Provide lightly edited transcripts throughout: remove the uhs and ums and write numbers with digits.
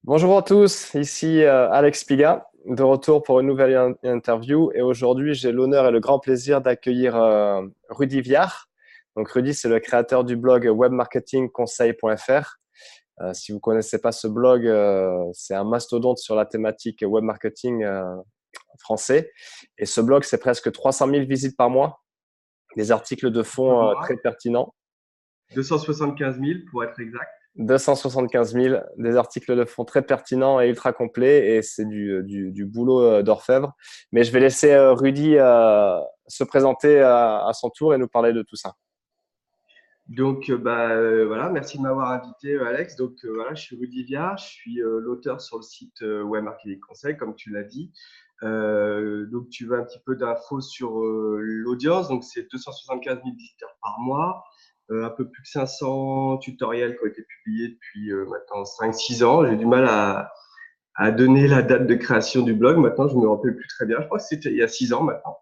Bonjour à tous, ici Alex Piga, de retour pour une nouvelle interview. Et aujourd'hui, j'ai l'honneur et le grand plaisir d'accueillir Rudy Viard. Donc, Rudy, c'est le créateur du blog webmarketingconseil.fr. Si vous ne connaissez pas ce blog, c'est un mastodonte sur la thématique web marketing français. Et ce blog, c'est presque 300 000 visites par mois, des articles de Par fond très mois, pertinents. 275 000 pour être exact. 275 000, des articles de fond très pertinents et ultra complets, et c'est du boulot d'orfèvre. Mais je vais laisser Rudy se présenter à son tour et nous parler de tout ça. Donc, voilà, merci de m'avoir invité, Alex. Donc, voilà, je suis Rudy Viard, je suis l'auteur sur le site Web Marketing Conseil, comme tu l'as dit. Donc, tu veux un petit peu d'infos sur l'audience. Donc, c'est 275 000 visiteurs par mois, un peu plus que 500 tutoriels qui ont été publiés depuis maintenant 5-6 ans. J'ai du mal à donner la date de création du blog. Maintenant, je me rappelle plus très bien. Je crois que c'était il y a 6 ans maintenant.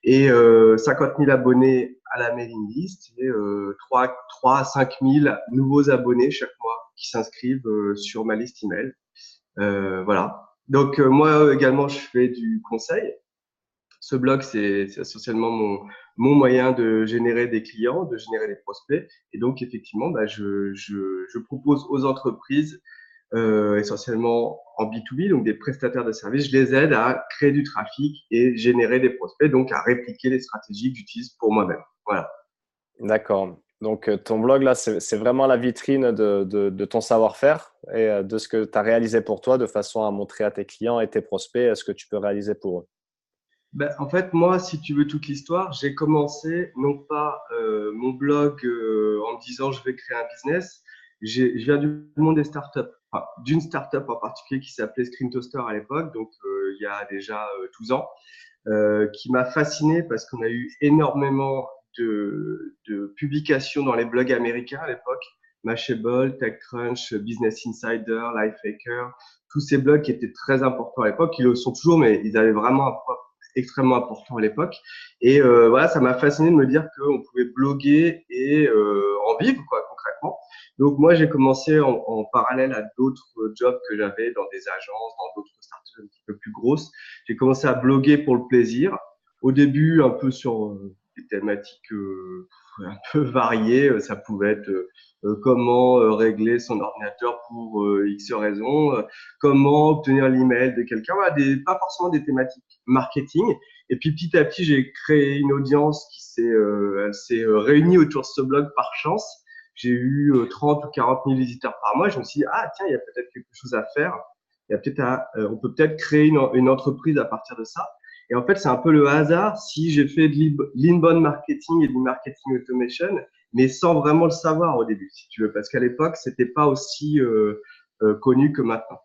Et 50 000 abonnés à la mailing list et 3 à 5 000 nouveaux abonnés chaque mois qui s'inscrivent sur ma liste email. Voilà. Donc moi également, je fais du conseil. Ce blog, c'est essentiellement mon moyen de générer des clients, de générer des prospects. Et donc, effectivement, je propose aux entreprises, essentiellement en B2B, donc des prestataires de services, je les aide à créer du trafic et générer des prospects, donc à répliquer les stratégies que j'utilise pour moi-même. Voilà. D'accord. Donc, ton blog, là, c'est vraiment la vitrine de ton savoir-faire et de ce que tu as réalisé pour toi de façon à montrer à tes clients et tes prospects ce que tu peux réaliser pour eux. Ben, en fait, moi, si tu veux toute l'histoire, j'ai commencé non pas mon blog en me disant je vais créer un business. Je viens du monde des startups, enfin, d'une startup en particulier qui s'appelait Screen Toaster à l'époque, donc il y a déjà 12 ans, qui m'a fasciné parce qu'on a eu énormément de publications dans les blogs américains à l'époque. Mashable, TechCrunch, Business Insider, Lifehacker, tous ces blogs qui étaient très importants à l'époque, ils le sont toujours, mais ils avaient vraiment un poids extrêmement important à l'époque. Et voilà, ça m'a fasciné de me dire qu'on pouvait bloguer et en vivre, quoi, concrètement. Donc moi, j'ai commencé en parallèle à d'autres jobs que j'avais dans des agences, dans d'autres startups un petit peu plus grosses. J'ai commencé à bloguer pour le plaisir. Au début, un peu sur des thématiques un peu variées. Ça pouvait être comment régler son ordinateur pour X raisons, comment obtenir l'email de quelqu'un, voilà, pas forcément des thématiques marketing. Et puis petit à petit, j'ai créé une audience elle s'est réunie autour de ce blog par chance. J'ai eu 30 ou 40 000 visiteurs par mois. Je me suis dit, ah tiens, il y a peut-être quelque chose à faire. On peut peut-être créer une entreprise à partir de ça. Et en fait, c'est un peu le hasard si j'ai fait de l'inbound marketing et du marketing automation, mais sans vraiment le savoir au début, si tu veux, parce qu'à l'époque, c'était pas aussi connu que maintenant.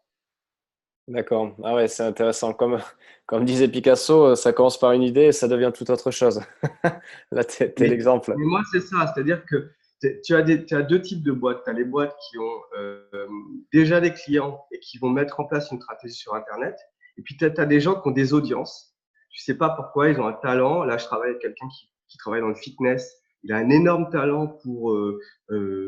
D'accord. Ah ouais, c'est intéressant. Comme disait Picasso, ça commence par une idée et ça devient toute autre chose. Là, t'es Mais, l'exemple. mais moi, c'est ça, c'est-à-dire que tu as deux types de boîtes. Tu as les boîtes qui ont déjà des clients et qui vont mettre en place une stratégie sur Internet. Et puis, tu as des gens qui ont des audiences. Tu sais pas pourquoi, ils ont un talent. Là, je travaille avec quelqu'un qui travaille dans le fitness. Il a un énorme talent pour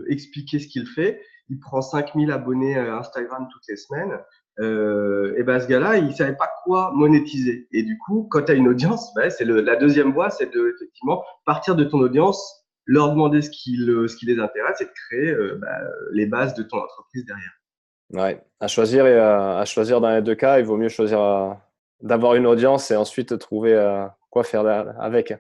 expliquer ce qu'il fait. Il prend 5000 abonnés à Instagram toutes les semaines. Et ben ce gars-là, il savait pas quoi monétiser. Et du coup, quand tu as une audience, ben, la deuxième voie, c'est de effectivement partir de ton audience, leur demander ce qui les intéresse et de créer les bases de ton entreprise derrière. Ouais. À choisir dans les deux cas, il vaut mieux choisir d'avoir une audience et ensuite trouver quoi faire avec.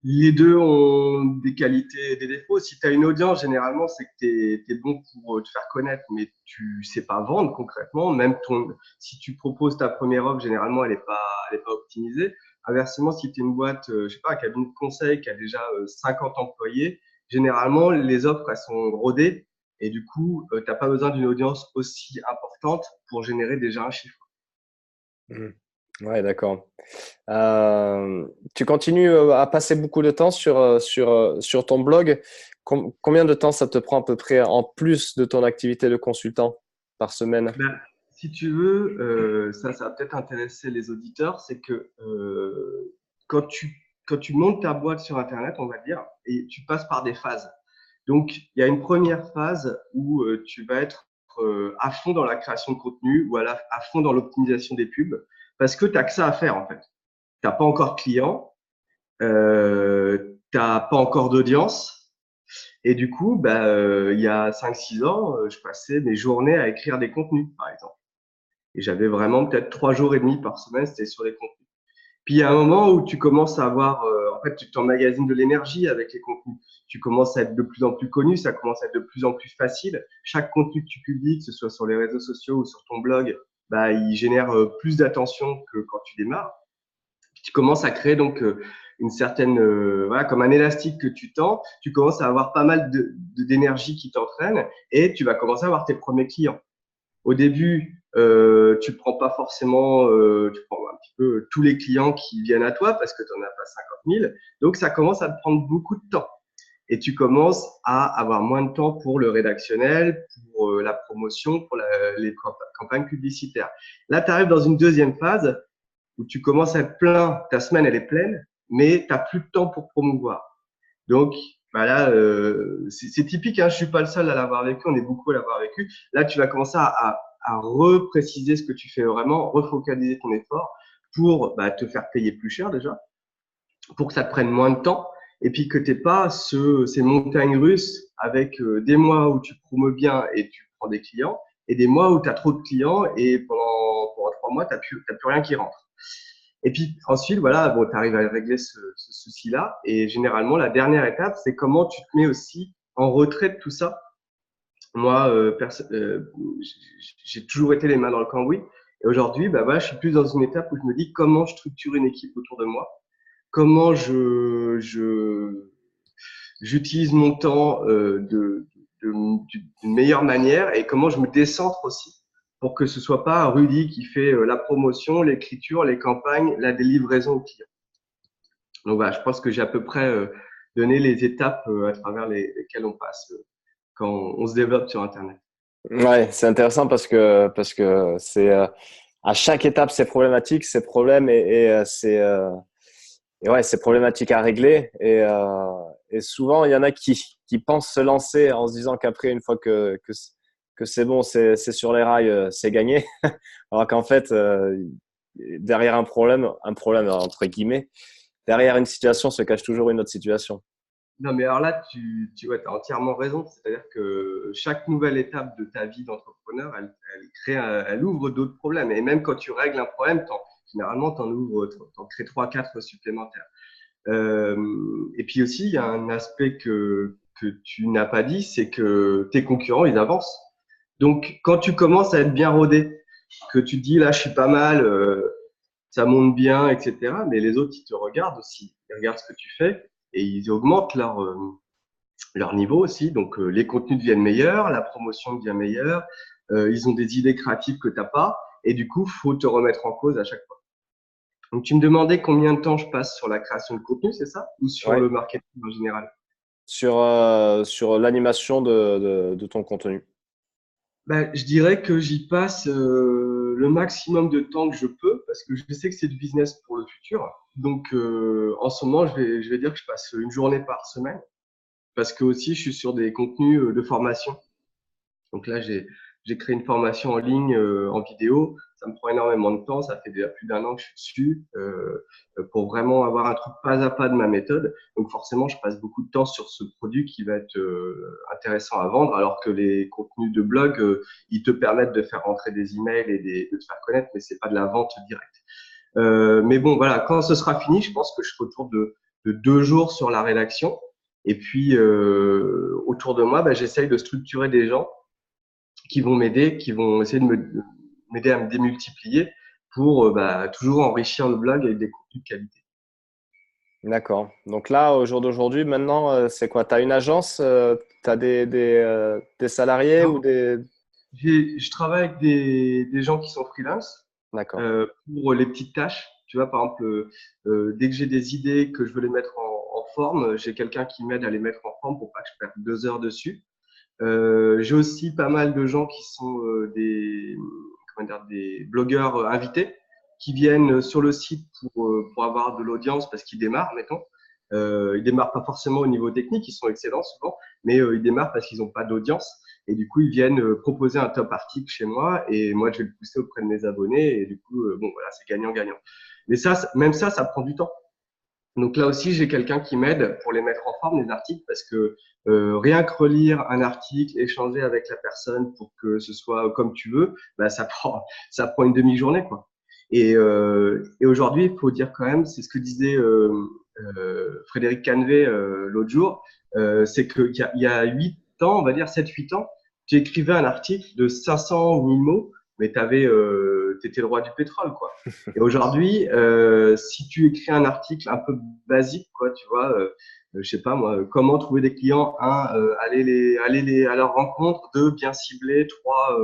Les deux ont des qualités et des défauts. Si tu as une audience, généralement, c'est que tu es bon pour te faire connaître, mais tu sais pas vendre concrètement. Si tu proposes ta première offre, généralement, elle est pas optimisée. Inversement, si tu es une boîte, je sais pas, un cabinet de conseil qui a déjà 50 employés, généralement, les offres, elles sont rodées et du coup, tu n'as pas besoin d'une audience aussi importante pour générer déjà un chiffre. Mhm. Ouais, d'accord. Tu continues à passer beaucoup de temps sur ton blog. Combien de temps ça te prend à peu près en plus de ton activité de consultant par semaine? Ben, si tu veux, ça va peut-être intéresser les auditeurs, c'est que quand quand tu montes ta boîte sur Internet, on va dire, et tu passes par des phases. Donc, il y a une première phase où tu vas être être à fond dans la création de contenu ou à fond dans l'optimisation des pubs parce que tu n'as que ça à faire en fait. Tu n'as pas encore de clients, tu n'as pas encore d'audience. Et du coup, il y a 5-6 ans, je passais mes journées à écrire des contenus, par exemple. Et j'avais vraiment peut-être 3 jours et demi par semaine, c'était sur les contenus. Puis il y a un moment où tu commences à avoir, en fait, tu t'emmagasines de l'énergie avec les contenus. Tu commences à être de plus en plus connu, ça commence à être de plus en plus facile. Chaque contenu que tu publies, que ce soit sur les réseaux sociaux ou sur ton blog, il génère plus d'attention que quand tu démarres. Puis tu commences à créer donc une certaine, voilà, comme un élastique que tu tends. Tu commences à avoir pas mal d'énergie qui t'entraîne et tu vas commencer à avoir tes premiers clients. Au début, tu prends pas forcément, tu prends un petit peu tous les clients qui viennent à toi parce que tu n'en as pas 50 000. Donc, ça commence à te prendre beaucoup de temps. Et tu commences à avoir moins de temps pour le rédactionnel, pour la promotion, pour les campagnes publicitaires. Là, tu arrives dans une deuxième phase où tu commences à être plein, ta semaine, elle est pleine, mais tu n'as plus de temps pour promouvoir. Donc, là, c'est typique, hein, je suis pas le seul à l'avoir vécu, on est beaucoup à l'avoir vécu. Là, tu vas commencer à repréciser ce que tu fais vraiment, refocaliser ton effort pour te faire payer plus cher déjà, pour que ça te prenne moins de temps et puis que tu n'aies pas ces montagnes russes avec des mois où tu promeus bien et tu prends des clients et des mois où tu as trop de clients et pendant 3 mois, tu n'as plus rien qui rentre. Et puis ensuite, voilà, bon, tu arrives à régler ce souci-là. Et généralement, la dernière étape, c'est comment tu te mets aussi en retrait de tout ça. Moi, j'ai toujours été les mains dans le cambouis. Et aujourd'hui, je suis plus dans une étape où je me dis comment je structure une équipe autour de moi, comment j'utilise mon temps d'une meilleure manière et comment je me décentre aussi pour que ce soit pas Rudy qui fait la promotion, l'écriture, les campagnes, la livraison au client. Donc voilà, je pense que j'ai à peu près donné les étapes à travers lesquelles on passe quand on se développe sur Internet. Ouais, c'est intéressant parce que c'est à chaque étape c'est problématique, c'est problème et ouais, c'est problématique à régler et souvent il y en a qui pensent se lancer en se disant qu'après une fois que c'est bon, c'est sur les rails, c'est gagné, alors qu'en fait derrière un problème entre guillemets, derrière une situation se cache toujours une autre situation. Non, mais alors là, tu as entièrement raison. C'est-à-dire que chaque nouvelle étape de ta vie d'entrepreneur, elle ouvre d'autres problèmes. Et même quand tu règles un problème, généralement, t'en crées 3-4 supplémentaires. Et puis aussi, il y a un aspect que tu n'as pas dit, c'est que tes concurrents, ils avancent. Donc, quand tu commences à être bien rodé, que tu te dis là, je suis pas mal, ça monte bien, etc. Mais les autres, ils te regardent aussi. Ils regardent ce que tu fais et ils augmentent leur niveau aussi. Donc, les contenus deviennent meilleurs, la promotion devient meilleure, ils ont des idées créatives que tu n'as pas. Et du coup, faut te remettre en cause à chaque fois. Donc, tu me demandais combien de temps je passe sur la création de contenu, c'est ça? Ou sur Ouais, le marketing en général? sur l'animation de ton contenu. Je dirais que j'y passe le maximum de temps que je peux parce que je sais que c'est du business pour le futur. Donc, en ce moment, je vais dire que je passe une journée par semaine parce que aussi, je suis sur des contenus de formation. Donc là, j'ai créé une formation en ligne en vidéo. Ça me prend énormément de temps. Ça fait déjà plus d'1 an que je suis dessus pour vraiment avoir un truc pas à pas de ma méthode. Donc forcément, je passe beaucoup de temps sur ce produit qui va être intéressant à vendre, alors que les contenus de blog, ils te permettent de faire rentrer des emails et de te faire connaître, mais c'est pas de la vente directe. Mais bon, voilà, quand ce sera fini, je pense que je serai autour de 2 jours sur la rédaction. Et puis, autour de moi, j'essaye de structurer des gens qui vont m'aider, qui vont essayer de m'aider à me démultiplier pour toujours enrichir le blog avec des contenus de qualité. D'accord. Donc là, au jour d'aujourd'hui, maintenant, c'est quoi? Tu as une agence, tu as des salariés ou Non, des… je travaille avec des gens qui sont freelance D'accord. pour les petites tâches. Tu vois, par exemple, dès que j'ai des idées que je veux les mettre en forme, j'ai quelqu'un qui m'aide à les mettre en forme pour pas que je perde 2 heures dessus. J'ai aussi pas mal de gens qui sont des blogueurs invités qui viennent sur le site pour avoir de l'audience parce qu'ils démarrent, mettons. Ils démarrent pas forcément au niveau technique, ils sont excellents souvent, mais ils démarrent parce qu'ils n'ont pas d'audience. Et du coup, ils viennent proposer un top article chez moi et moi, je vais le pousser auprès de mes abonnés. Et du coup, bon, voilà, c'est gagnant-gagnant. Mais ça, même ça prend du temps. Donc là aussi, j'ai quelqu'un qui m'aide pour les mettre en forme, les articles, parce que rien que relire un article, échanger avec la personne pour que ce soit comme tu veux, bah, ça prend une demi-journée, quoi. Et aujourd'hui, il faut dire quand même, c'est ce que disait Frédéric Canvet l'autre jour, c'est qu'il y a 8 ans, on va dire 7-8 ans, tu écrivais un article de 500 ou 1000 mots, mais t'étais le roi du pétrole, quoi. Et aujourd'hui, si tu écris un article un peu basique, quoi, tu vois, je sais pas moi, comment trouver des clients, aller à leur rencontre, deux, bien cibler, trois,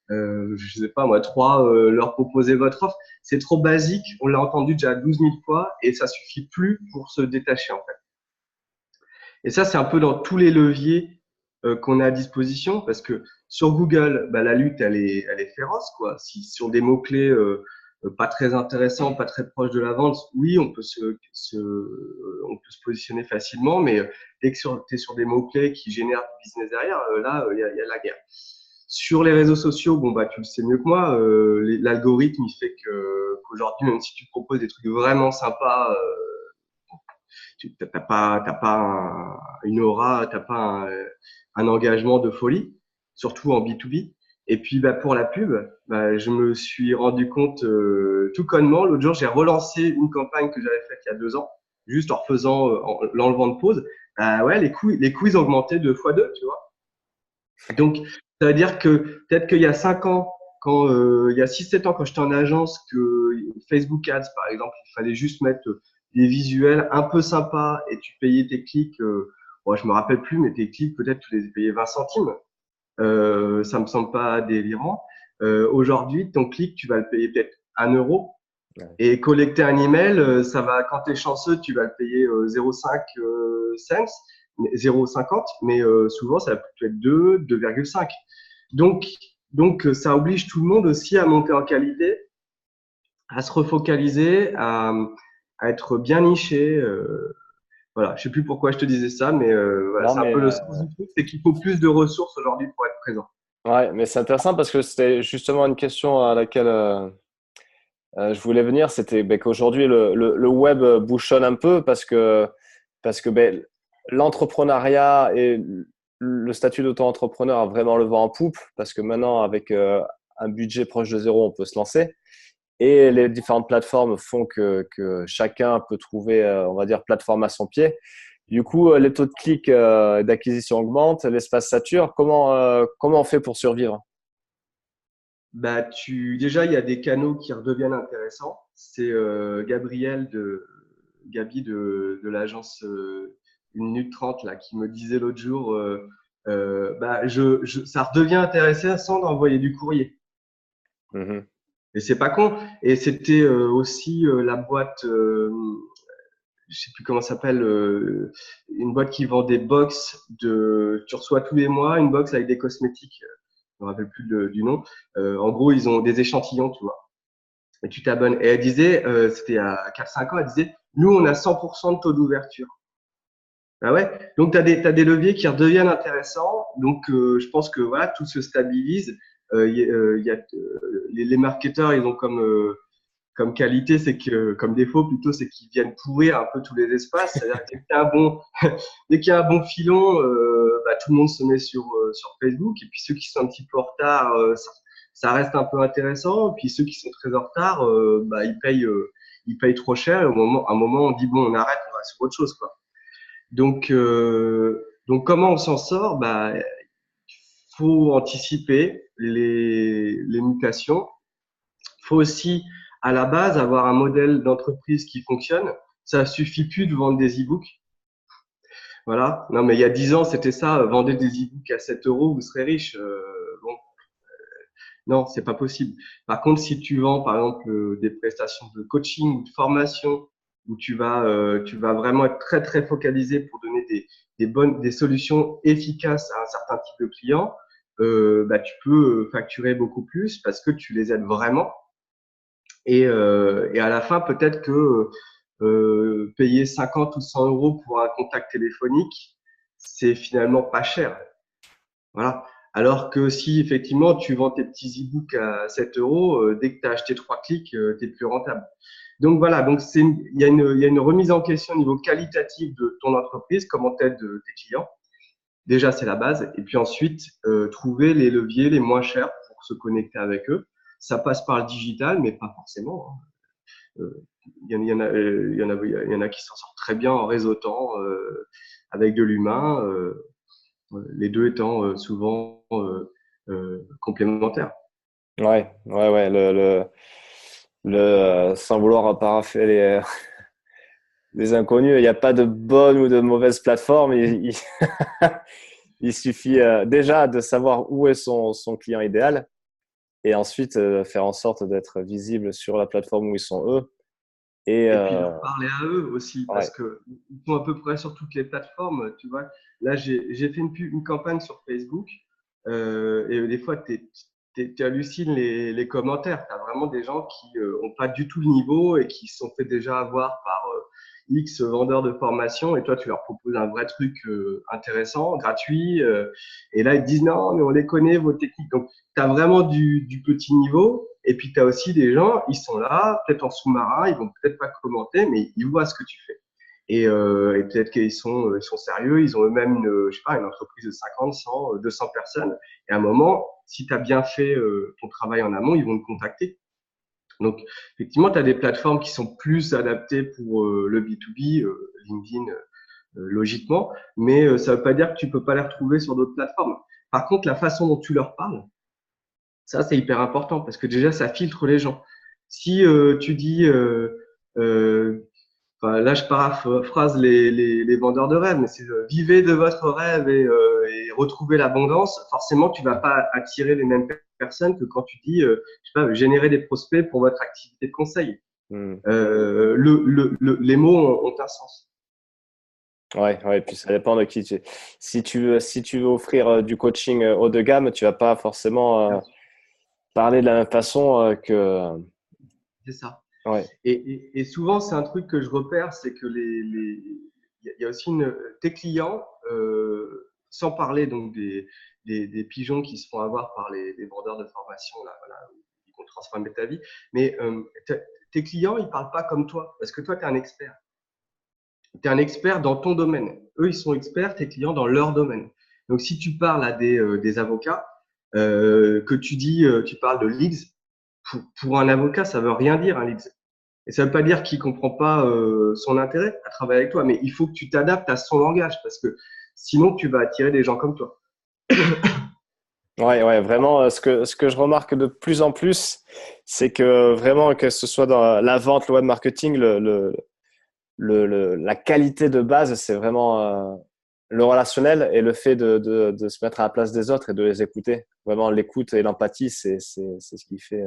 je sais pas moi, trois, leur proposer votre offre. C'est trop basique, on l'a entendu déjà 12 000 fois et ça suffit plus pour se détacher en fait. Et ça, c'est un peu dans tous les leviers qu'on a à disposition parce que sur Google, bah, la lutte, elle est féroce, quoi. Si sur des mots-clés pas très intéressants, pas très proches de la vente, oui, on peut se positionner facilement, mais dès que tu es sur des mots-clés qui génèrent du business derrière, là, il y a la guerre. Sur les réseaux sociaux, bon, bah, tu le sais mieux que moi, l'algorithme, il fait qu'aujourd'hui, même si tu proposes des trucs vraiment sympas, t'as pas une aura, t'as pas un engagement de folie, surtout en B2B. Et puis bah, pour la pub, bah, je me suis rendu compte tout connement. L'autre jour, j'ai relancé une campagne que j'avais faite il y a 2 ans, juste en refaisant, en l'enlevant de pause. Ouais, les coûts ils ont augmenté 2 fois 2, tu vois. Donc, ça veut dire que peut-être qu'il y a 5 ans, quand il y a 6-7 ans, quand j'étais en agence, que Facebook Ads, par exemple, il fallait juste mettre des visuels un peu sympas et tu payais tes clics. Bon, je me rappelle plus, mais tes clics, peut-être tu les payais 20 centimes. Ça me semble pas délirant. Aujourd'hui, ton clic, tu vas le payer peut-être 1 euro. Ouais. Et collecter un email, ça va, quand tu es chanceux, tu vas le payer 0,5 cents, 0,50, mais souvent ça va plutôt être 2, 2,5. Donc, ça oblige tout le monde aussi à monter en qualité, à se refocaliser, à être bien niché. Voilà, je sais plus pourquoi je te disais ça, mais voilà, Non, c'est un mais peu le sens du truc, c'est qu'il faut plus de ressources aujourd'hui pour être présent. ouais, mais c'est intéressant parce que c'était justement une question à laquelle je voulais venir. C'était ben, qu'aujourd'hui, le web bouchonne un peu parce que ben, l'entrepreneuriat et le statut d'auto-entrepreneur a vraiment le vent en poupe parce que maintenant, avec un budget proche de zéro, on peut se lancer. Et les différentes plateformes font que chacun peut trouver, on va dire, plateforme à son pied. Du coup, les taux de clics d'acquisition augmentent, l'espace sature. Comment on fait pour survivre? Bah, déjà, il y a des canaux qui redeviennent intéressants. C'est Gabi de l'agence 1 minute 30 là, qui me disait l'autre jour, bah, ça redevient intéressant d'envoyer du courrier. Mhm. Et c'est pas con. Et c'était aussi la boîte, je sais plus comment ça s'appelle, une boîte qui vend des box tu reçois tous les mois une box avec des cosmétiques. Je me rappelle plus du nom. En gros, ils ont des échantillons, tu vois. Et tu t'abonnes. Et elle disait, c'était à 4-5 ans, elle disait, nous, on a 100% de taux d'ouverture. Ah ouais. Donc, t'as des leviers qui redeviennent intéressants. Donc, je pense que voilà, tout se stabilise. Les marketeurs, ils ont comme qualité, c'est que, comme défaut plutôt, c'est qu'ils viennent pourrir un peu tous les espaces. C'est-à-dire que dès qu'il y a un bon, dès qu'il y a un bon filon, bah, tout le monde se met sur Facebook. Et puis ceux qui sont un petit peu en retard, ça reste un peu intéressant. Et puis ceux qui sont très en retard, bah, ils payent trop cher. Et à un moment, on dit bon, on arrête, on va sur autre chose, quoi. Donc comment on s'en sort? Bah, faut anticiper les mutations. Faut aussi, à la base, avoir un modèle d'entreprise qui fonctionne. Ça suffit plus de vendre des e-books. Voilà. Non, mais il y a 10 ans, c'était ça. Vendez des e-books à 7 euros, vous serez riche. Bon, non, c'est pas possible. Par contre, si tu vends, par exemple, des prestations de coaching ou de formation, où tu vas vraiment être très, très focalisé pour donner des solutions efficaces à un certain type de client, bah, tu peux facturer beaucoup plus parce que tu les aides vraiment. Et à la fin, peut-être que payer 50 ou 100 euros pour un contact téléphonique, c'est finalement pas cher. Voilà. Alors que si effectivement tu vends tes petits e-books à 7 euros, dès que tu as acheté 3 clics, tu es plus rentable. Donc voilà, donc il y a une remise en question au niveau qualitatif de ton entreprise, comment t'aides tes clients. Déjà, c'est la base. Et puis ensuite, trouver les leviers les moins chers pour se connecter avec eux. Ça passe par le digital, mais pas forcément, hein. Il y en a qui s'en sortent très bien en réseautant avec de l'humain, les deux étant souvent complémentaires. Ouais, ouais, ouais. Sans vouloir paraffer les inconnus, il n'y a pas de bonne ou de mauvaise plateforme. Il suffit déjà de savoir où est son client idéal et ensuite faire en sorte d'être visible sur la plateforme où ils sont eux. Et Et puis leur parler à eux aussi, parce ouais, que ils sont à peu près sur toutes les plateformes. Tu vois, là j'ai fait une campagne sur Facebook et des fois tu hallucines les commentaires. Tu as vraiment des gens qui ont pas du tout le niveau et qui se sont fait déjà avoir par X vendeurs de formation. Et toi, tu leur proposes un vrai truc intéressant, gratuit. Et là, ils te disent non, mais on les connaît, vos techniques. Donc, tu as vraiment du petit niveau. Et puis, tu as aussi des gens, ils sont là, peut-être en sous-marin, ils vont peut-être pas commenter, mais ils voient ce que tu fais. Et peut-être ils sont sérieux, ils ont eux-mêmes je sais pas, une entreprise de 50, 100, 200 personnes. Et à un moment, si tu as bien fait ton travail en amont, ils vont te contacter. Donc, effectivement, tu as des plateformes qui sont plus adaptées pour le B2B, LinkedIn, logiquement, mais ça ne veut pas dire que tu peux pas les retrouver sur d'autres plateformes. Par contre, la façon dont tu leur parles, ça, c'est hyper important parce que déjà, ça filtre les gens. Si tu dis, euh, enfin, là, je paraphrase les vendeurs de rêves, mais c'est vivez de votre rêve et retrouvez l'abondance. Forcément, tu vas pas attirer les mêmes personnes que quand tu dis, je sais pas, générer des prospects pour votre activité de conseil. hmm. Les mots ont un sens. Ouais, ouais. Puis ça dépend de qui tu es. Si tu veux offrir du coaching haut de gamme, tu vas pas forcément Bien sûr, parler de la même façon que. c'est ça. Ouais, Et souvent, c'est un truc que je repère, c'est que il y a aussi tes clients, sans parler donc des pigeons qui se font avoir par les vendeurs de formation, là, voilà, qui vont transformer ta vie, mais tes clients, ils parlent pas comme toi, parce que toi, tu es un expert. Tu es un expert dans ton domaine. Eux, ils sont experts, tes clients, dans leur domaine. Donc, si tu parles à des avocats, que tu dis, tu parles de leads, pour un avocat, ça veut rien dire, un leads. Et ça ne veut pas dire qu'il ne comprend pas son intérêt à travailler avec toi, mais il faut que tu t'adaptes à son langage parce que sinon, tu vas attirer des gens comme toi. ouais, ouais. Vraiment, ce que je remarque de plus en plus, c'est que vraiment, que ce soit dans la vente, le web marketing, la qualité de base, c'est vraiment le relationnel et le fait de se mettre à la place des autres et de les écouter. Vraiment, l'écoute et l'empathie, c'est ce qui fait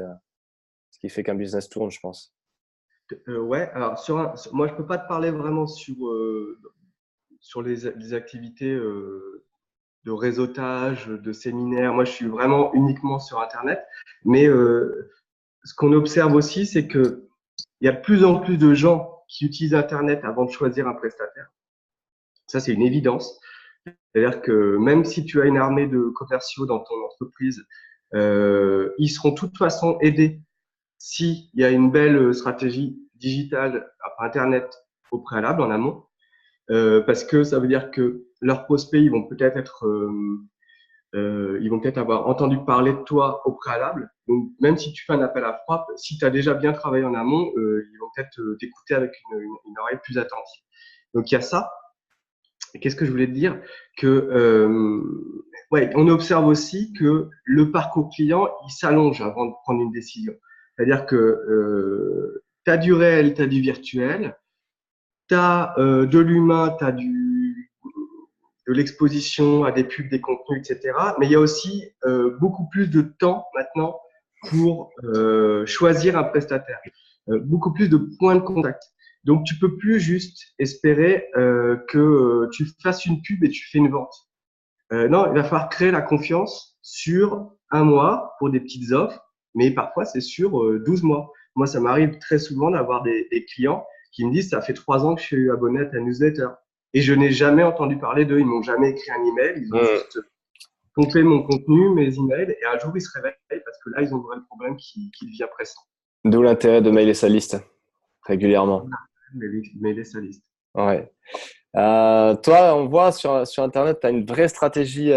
qu'un business tourne, je pense. Ouais, alors moi, je ne peux pas te parler vraiment sur les activités de réseautage, de séminaires. Moi, je suis vraiment uniquement sur Internet. Mais ce qu'on observe aussi, c'est qu'il y a de plus en plus de gens qui utilisent Internet avant de choisir un prestataire. Ça, c'est une évidence. C'est-à-dire que même si tu as une armée de commerciaux dans ton entreprise, ils seront de toute façon aidés s'il y a une belle stratégie digitale par Internet au préalable, en amont, parce que ça veut dire que leurs prospects, ils vont peut-être avoir entendu parler de toi au préalable. Donc, même si tu fais un appel à froid, si tu as déjà bien travaillé en amont, ils vont peut-être t'écouter avec une oreille plus attentive. Donc, il y a ça. Qu'est-ce que je voulais te dire? Que ouais, on observe aussi que le parcours client, il s'allonge avant de prendre une décision. C'est-à-dire que tu as du réel, tu as du virtuel, tu as de l'humain, tu as de l'exposition à des pubs, des contenus, etc. Mais il y a aussi beaucoup plus de temps maintenant pour choisir un prestataire, beaucoup plus de points de contact. Donc, tu peux plus juste espérer que tu fasses une pub et tu fais une vente. Non, il va falloir créer la confiance sur un mois pour des petites offres, mais parfois c'est sur 12 mois. Moi, ça m'arrive très souvent d'avoir des clients qui me disent, ça fait 3 ans que je suis abonné à ta newsletter. Et je n'ai jamais entendu parler d'eux. Ils m'ont jamais écrit un email. Ils ont Hmm. juste pomper mon contenu, mes emails, et un jour, ils se réveillent parce que là, ils ont un vrai problème qui devient pressant. D'où l'intérêt de mailer sa liste régulièrement. Mailer sa liste. Ouais. Toi, on voit sur Internet, tu as une vraie stratégie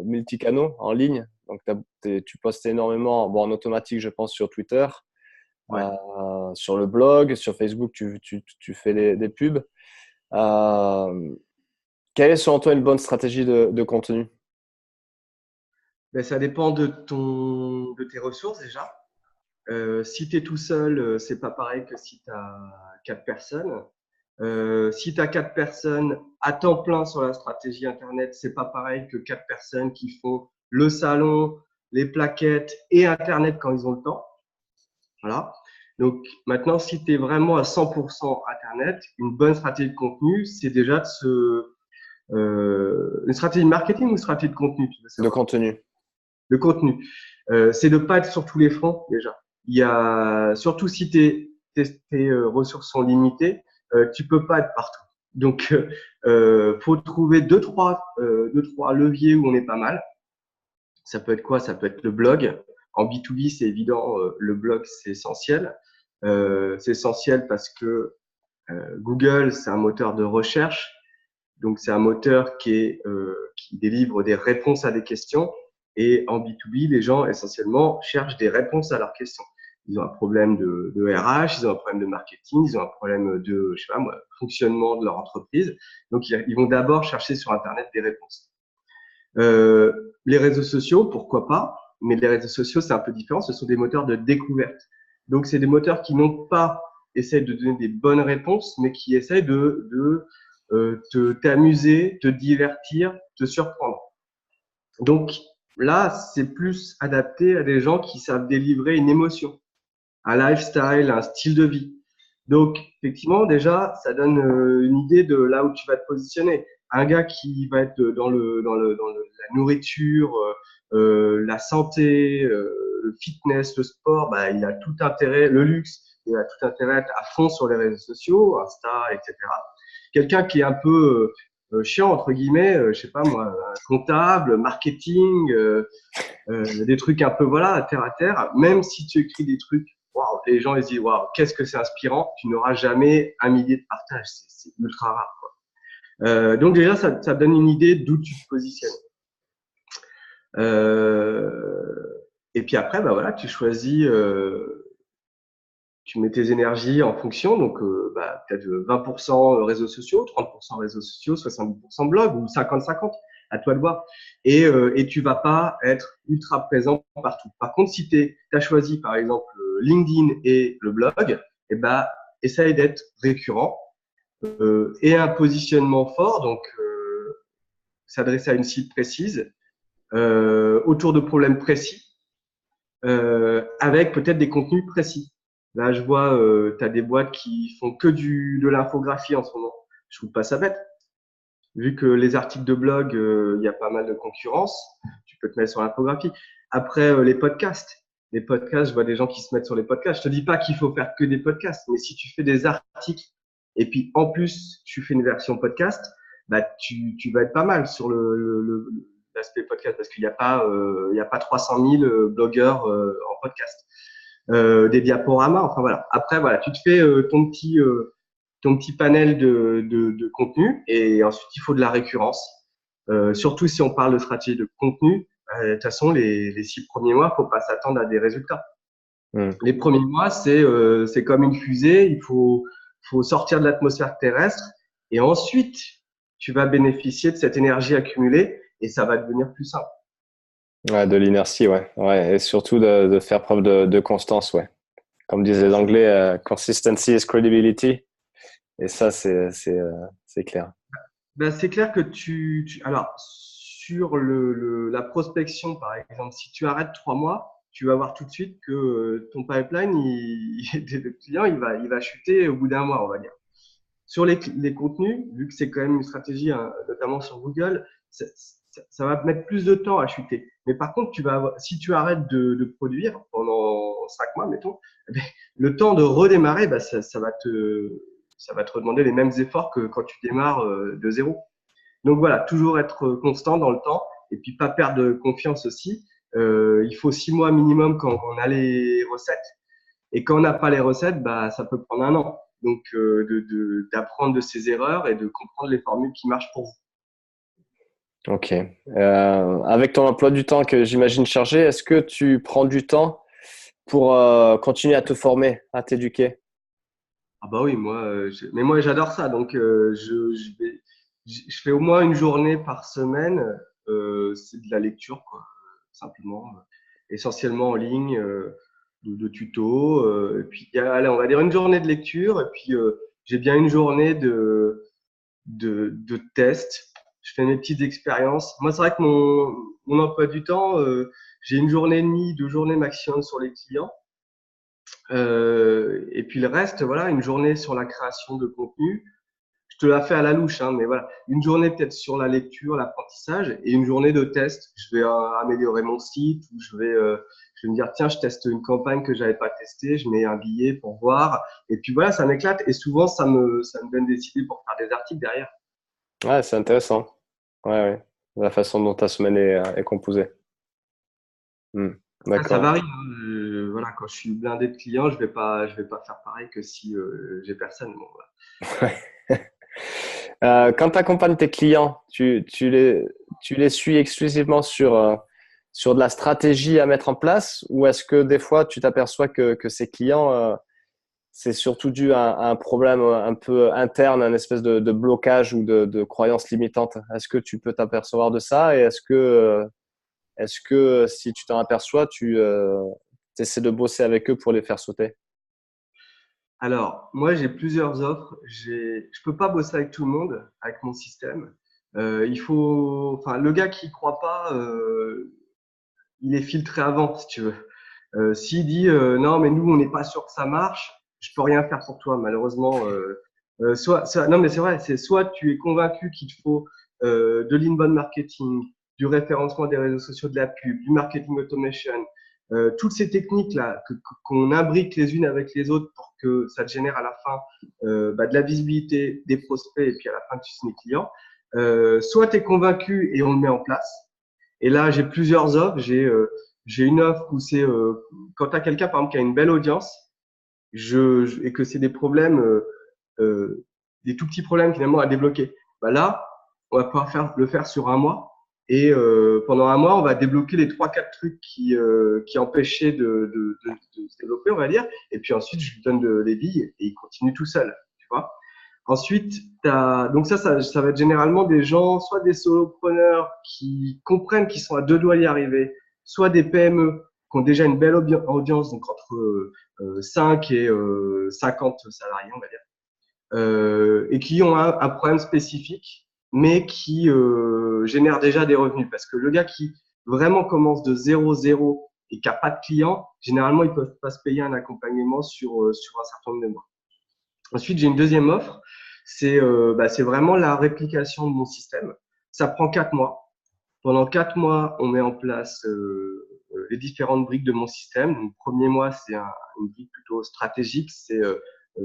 multicanaux en ligne. Donc, tu postes énormément, bon, en automatique, je pense, sur Twitter, Ouais. sur le blog, sur Facebook, tu fais des pubs. Quelle est selon toi une bonne stratégie de contenu? Ben, ça dépend de tes ressources déjà. Si tu es tout seul, c'est pas pareil que si tu as 4 personnes. Si tu as 4 personnes à temps plein sur la stratégie Internet, c'est pas pareil que 4 personnes qui font le salon, les plaquettes et Internet quand ils ont le temps. Voilà. Donc maintenant, si tu es vraiment à 100% Internet, une bonne stratégie de contenu, c'est déjà une stratégie de marketing ou une stratégie de contenu, tu veux De savoir? contenu. Le contenu. C'est de pas être sur tous les fronts déjà. Il y a surtout si tes ressources sont limitées, tu peux pas être partout. Donc, faut trouver deux, trois leviers où on est pas mal. Ça peut être quoi? Ça peut être le blog. En B2B, c'est évident, le blog, c'est essentiel. C'est essentiel parce que Google, c'est un moteur de recherche. Donc, c'est un moteur qui délivre des réponses à des questions. Et en B2B, les gens, essentiellement, cherchent des réponses à leurs questions. Ils ont un problème de RH, ils ont un problème de marketing, ils ont un problème de, je sais pas moi, fonctionnement de leur entreprise. Donc, ils vont d'abord chercher sur Internet des réponses. Les réseaux sociaux, pourquoi pas? Mais les réseaux sociaux, c'est un peu différent. Ce sont des moteurs de découverte. Donc, c'est des moteurs qui n'ont pas essayé de donner des bonnes réponses, mais qui essayent de t'amuser, te divertir, te surprendre. Donc là, c'est plus adapté à des gens qui savent délivrer une émotion, un lifestyle, un style de vie. Donc effectivement, déjà, ça donne une idée de là où tu vas te positionner. Un gars qui va être la nourriture, la santé, le fitness, le sport, bah, il a tout intérêt, le luxe, il a tout intérêt à être à fond sur les réseaux sociaux, Insta, etc. Quelqu'un qui est un peu chiant, entre guillemets, je sais pas moi, comptable, marketing, des trucs un peu voilà, à terre, même si tu écris des trucs, waouh, les gens ils disent waouh, qu'est-ce que c'est inspirant, tu n'auras jamais un millier de partages, c'est ultra rare, quoi. Donc déjà, ça donne une idée d'où tu te positionnes. Et puis après, bah voilà, tu choisis, tu mets tes énergies en fonction, donc bah, peut-être 20% réseaux sociaux, 30% réseaux sociaux, 70% blog ou 50-50, à toi de voir. Et tu vas pas être ultra présent partout. Par contre, si tu as choisi par exemple LinkedIn et le blog, eh ben, essaye d'être récurrent et un positionnement fort, donc s'adresser à une cible précise, autour de problèmes précis, avec peut-être des contenus précis. Là, je vois, tu as des boîtes qui font que de l'infographie en ce moment. Je trouve pas ça bête. Vu que les articles de blog, il y a pas mal de concurrence, tu peux te mettre sur l'infographie. Après, les podcasts. Les podcasts, je vois des gens qui se mettent sur les podcasts. Je te dis pas qu'il faut faire que des podcasts, mais si tu fais des articles et puis en plus tu fais une version podcast, bah tu vas être pas mal sur l'aspect podcast parce qu'il n'y a pas 300 000 blogueurs en podcast. Des diaporamas, enfin voilà. Après, voilà, tu te fais ton petit panel de contenu et ensuite il faut de la récurrence. Surtout si on parle de stratégie de contenu, de toute façon, les 6 premiers mois, faut pas s'attendre à des résultats. Les premiers mois, c'est comme une fusée, faut sortir de l'atmosphère terrestre et ensuite, tu vas bénéficier de cette énergie accumulée et ça va devenir plus simple. Ouais, de l'inertie, ouais. Ouais. Et surtout de faire preuve de constance, ouais. Comme disent les Anglais, consistency is credibility. Et ça, c'est clair. Ben, c'est clair que alors, sur la prospection, par exemple, si tu arrêtes 3 mois, tu vas voir tout de suite que ton pipeline, le client, il va chuter au bout d'un mois, on va dire. Sur les contenus, vu que c'est quand même une stratégie, hein, notamment sur Google, ça va mettre plus de temps à chuter. Mais par contre, si tu arrêtes de produire pendant 5 mois, mettons, eh ben, le temps de redémarrer, ben, ça va te redemander les mêmes efforts que quand tu démarres de zéro. Donc voilà, toujours être constant dans le temps et puis pas perdre de confiance aussi. Il faut 6 mois minimum quand on a les recettes. Et quand on n'a pas les recettes, bah, ça peut prendre un an. Donc, d'apprendre de ses erreurs et de comprendre les formules qui marchent pour vous. Ok. Avec ton emploi du temps que j'imagine chargé, est-ce que tu prends du temps pour continuer à te former, à t'éduquer? Ah bah oui, mais moi j'adore ça. Donc, je fais au moins une journée par semaine. C'est de la lecture, quoi, simplement, essentiellement en ligne, de tutos. Et puis, allez, on va dire une journée de lecture. Et puis, j'ai bien une journée de tests. Je fais mes petites expériences. Moi, c'est vrai que mon emploi du temps, j'ai une journée et demie, 2 journées maximum sur les clients. Et puis le reste, voilà, une journée sur la création de contenu. Je te la fais à la louche, hein, mais voilà, une journée peut-être sur la lecture, l'apprentissage, et une journée de test. Je vais améliorer mon site, ou je vais me dire tiens, je teste une campagne que j'avais pas testée, je mets un billet pour voir, et puis voilà, ça m'éclate. Et souvent, ça me donne des idées pour faire des articles derrière. Ouais, c'est intéressant. Ouais, ouais. La façon dont ta semaine est composée. Hmm. Après, ça D'accord. varie, hein. Voilà, quand je suis blindé de clients, je vais pas faire pareil que si j'ai personne. Bon, voilà. Quand tu accompagnes tes clients, tu les suis exclusivement sur de la stratégie à mettre en place ou est-ce que des fois tu t'aperçois que ces clients, c'est surtout dû à un problème un peu interne, un espèce de blocage ou de croyance limitante? Est-ce que tu peux t'apercevoir de ça et est-ce que si tu t'en aperçois, tu essaies de bosser avec eux pour les faire sauter? Alors, moi, j'ai plusieurs offres. Je peux pas bosser avec tout le monde, avec mon système. Enfin, le gars qui croit pas, il est filtré avant, si tu veux. S'il dit non, mais nous, on n'est pas sûr que ça marche, je peux rien faire pour toi, malheureusement. Non, mais c'est vrai, c'est soit tu es convaincu qu'il te faut de l'inbound marketing, du référencement des réseaux sociaux, de la pub, du marketing automation, toutes ces techniques-là qu'on imbrique les unes avec les autres pour que ça te génère à la fin de la visibilité, des prospects et puis à la fin tu signes les clients. Soit tu es convaincu et on le met en place. Et là, j'ai plusieurs offres. J'ai une offre où c'est quand tu as quelqu'un, par exemple, qui a une belle audience et que c'est des problèmes, des tout petits problèmes finalement à débloquer. Bah là, on va pouvoir le faire sur un mois. Et pendant un mois, on va débloquer les 3-4 trucs qui empêchaient de se développer, on va dire. Et puis ensuite, je lui donne les billes et il continue tout seul. Tu vois. Ensuite, donc ça va être généralement des gens, soit des solopreneurs qui comprennent qu'ils sont à deux doigts d'y arriver, soit des PME qui ont déjà une belle audience, donc entre 5 et 50 salariés, on va dire, et qui ont un problème spécifique, mais qui génèrent déjà des revenus. Parce que le gars qui vraiment commence de 0 et qui n'a pas de clients, généralement, ils ne peuvent pas se payer un accompagnement sur un certain nombre de mois. Ensuite, j'ai une deuxième offre. C'est vraiment la réplication de mon système. Ça prend 4 mois. Pendant 4 mois, on met en place les différentes briques de mon système. Donc, le premier mois, c'est une brique plutôt stratégique. C'est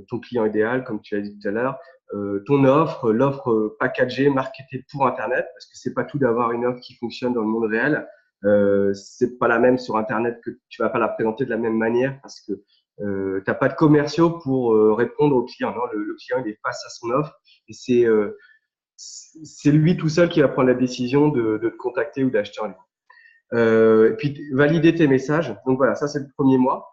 ton client idéal, comme tu l'as dit tout à l'heure, ton offre, l'offre packagée, marketée pour Internet, parce que c'est pas tout d'avoir une offre qui fonctionne dans le monde réel. C'est pas la même sur Internet, que tu vas pas la présenter de la même manière parce que t'as pas de commerciaux pour répondre au client. Non, le client il est face à son offre et c'est lui tout seul qui va prendre la décision de te contacter ou d'acheter en ligne. Et puis valider tes messages. Donc voilà, ça c'est le premier mois.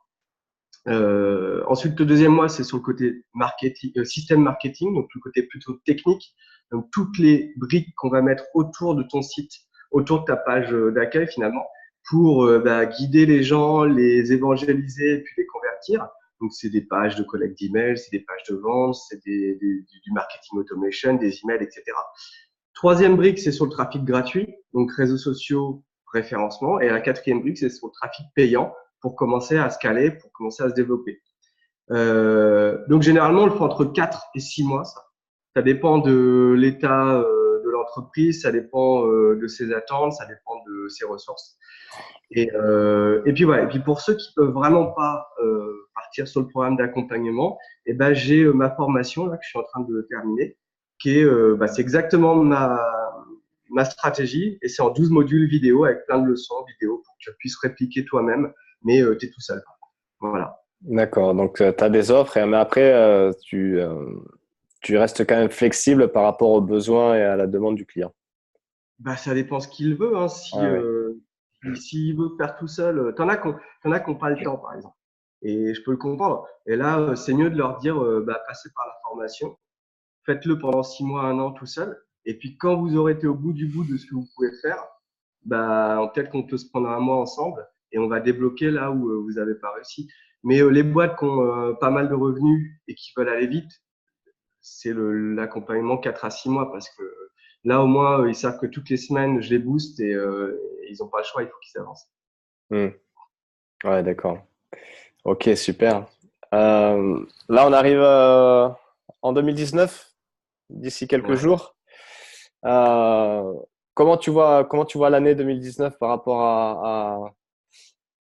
Ensuite, le deuxième mois, c'est sur le côté marketing, système marketing, donc le côté plutôt technique. Donc toutes les briques qu'on va mettre autour de ton site, autour de ta page d'accueil finalement, pour guider les gens, les évangéliser et puis les convertir. Donc c'est des pages de collecte d'emails, c'est des pages de vente, c'est du marketing automation, des emails, etc. Troisième brique, c'est sur le trafic gratuit, donc réseaux sociaux, référencement. Et la quatrième brique, c'est sur le trafic payant pour commencer à scaler, pour commencer à se développer. Donc généralement, on le fait entre 4 et 6 mois. Ça dépend de l'état de l'entreprise, ça dépend de ses attentes, ça dépend de ses ressources. Et puis voilà. Et puis pour ceux qui peuvent vraiment pas partir sur le programme d'accompagnement, eh ben j'ai ma formation là que je suis en train de terminer, qui est c'est exactement ma stratégie et c'est en 12 modules vidéo avec plein de leçons vidéo pour que tu puisses répliquer toi-même, mais tu es tout seul. Voilà. D'accord. Donc, tu as des offres, mais après, tu restes quand même flexible par rapport aux besoins et à la demande du client. Bah, ça dépend ce qu'il veut. Hein. Ouais, ouais. S'il veut faire tout seul, t'en as qui n'ont pas le temps, par exemple. Et je peux le comprendre. Et là, c'est mieux de leur dire, bah, passez par la formation, faites-le pendant 6 mois, 1 an tout seul. Et puis, quand vous aurez été au bout du bout de ce que vous pouvez faire, bah, peut-être qu'on peut se prendre 1 mois ensemble et on va débloquer là où vous n'avez pas réussi. Mais les boîtes qui ont pas mal de revenus et qui veulent aller vite, c'est l'accompagnement 4 à 6 mois parce que là, au moins, ils savent que toutes les semaines, je les booste et ils n'ont pas le choix, il faut qu'ils avancent. Ouais, d'accord. Ok, super. Là, on arrive en 2019, d'ici quelques Ouais. jours. Euh, comment tu vois l'année 2019 par rapport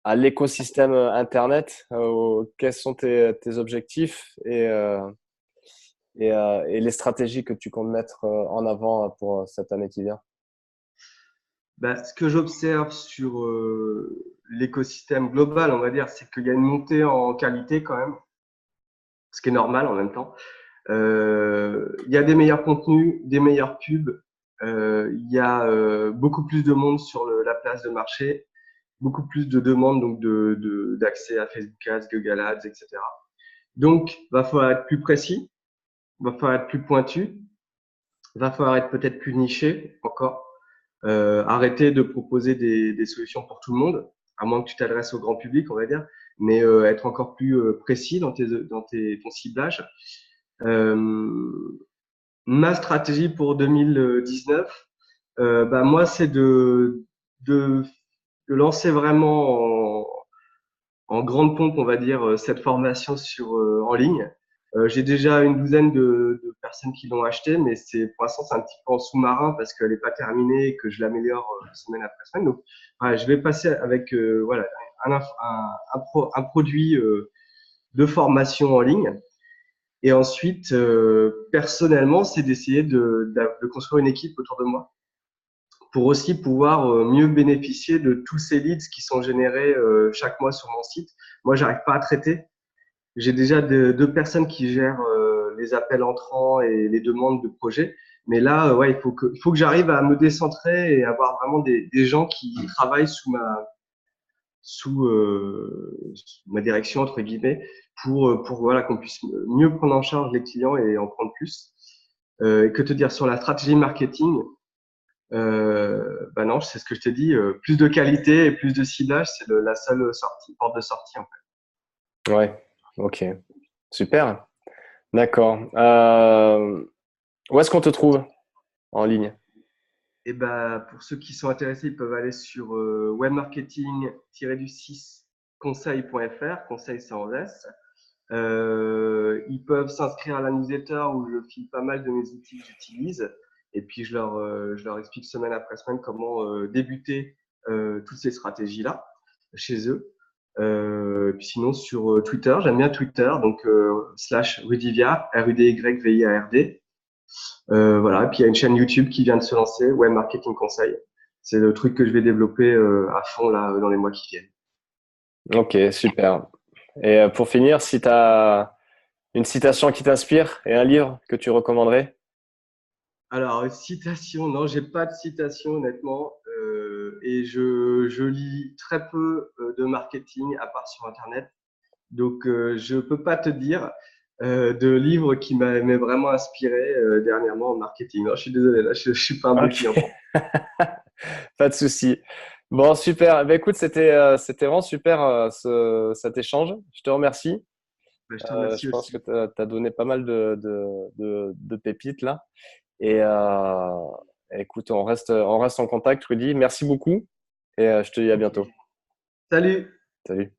à l'écosystème Internet? Quels sont tes objectifs et les stratégies que tu comptes mettre en avant pour cette année qui vient? Bah, ce que j'observe sur l'écosystème global, on va dire, c'est qu'il y a une montée en qualité quand même, ce qui est normal en même temps. Il y a des meilleurs contenus, des meilleures pubs, il y a beaucoup plus de monde sur la place de marché, beaucoup plus de demandes donc d'accès à Facebook Ads, Google Ads, etc. Donc, va falloir être plus précis, va falloir être plus pointu, va falloir être peut-être plus niché encore. Arrêter de proposer des solutions pour tout le monde, à moins que tu t'adresses au grand public, on va dire, mais être encore plus précis dans ton ciblage. Ma stratégie pour 2019, bah moi, c'est de, de lancer vraiment en grande pompe, on va dire, cette formation en ligne. J'ai déjà une douzaine de personnes qui l'ont acheté, mais pour l'instant c'est un petit peu en sous-marin parce qu'elle n'est pas terminée et que je l'améliore semaine après semaine. Donc, voilà, je vais passer avec voilà un produit de formation en ligne. Et ensuite, personnellement, c'est d'essayer de construire une équipe autour de moi pour aussi pouvoir mieux bénéficier de tous ces leads qui sont générés chaque mois sur mon site. Moi, j'arrive pas à traiter. J'ai déjà deux personnes qui gèrent les appels entrants et les demandes de projets. Mais là, ouais, il faut que j'arrive à me décentrer et avoir vraiment des gens qui travaillent sous ma direction, entre guillemets, pour voilà, qu'on puisse mieux prendre en charge les clients et en prendre plus. Et que te dire sur la stratégie marketing, bah non, c'est ce que je t'ai dit, plus de qualité et plus de ciblage, c'est la seule porte de sortie en Ouais, ok, super, d'accord. Où est-ce qu'on te trouve en ligne? Et bah, pour ceux qui sont intéressés, ils peuvent aller sur webmarketing-du-6 conseil.fr, conseil sans S. Ils peuvent s'inscrire à la newsletter où je file pas mal de mes outils que j'utilise. Et puis, je leur explique semaine après semaine comment débuter toutes ces stratégies-là chez eux. Puis sinon, sur Twitter, j'aime bien Twitter, donc /Rudyviard, RUDYVIARD. Voilà. Et puis, il y a une chaîne YouTube qui vient de se lancer, Web Marketing Conseil. C'est le truc que je vais développer à fond là, dans les mois qui viennent. Ok, super. Et pour finir, si tu as une citation qui t'inspire et un livre que tu recommanderais? Alors, citation, non, j'ai pas de citation honnêtement. Et je lis très peu de marketing à part sur Internet. Donc, je peux pas te dire de livre qui m'ait vraiment inspiré dernièrement en marketing. Non, je suis désolé, là, je suis pas un bon Ok, client pour pas de souci. Bon, super. Ben, écoute, c'était vraiment super cet échange. Je te remercie. toi. Je te remercie Je pense que aussi. tu as donné pas mal de pépites là. Et écoute, on reste en contact, Rudy. Merci beaucoup et je te dis à Ok. bientôt. Salut! Salut.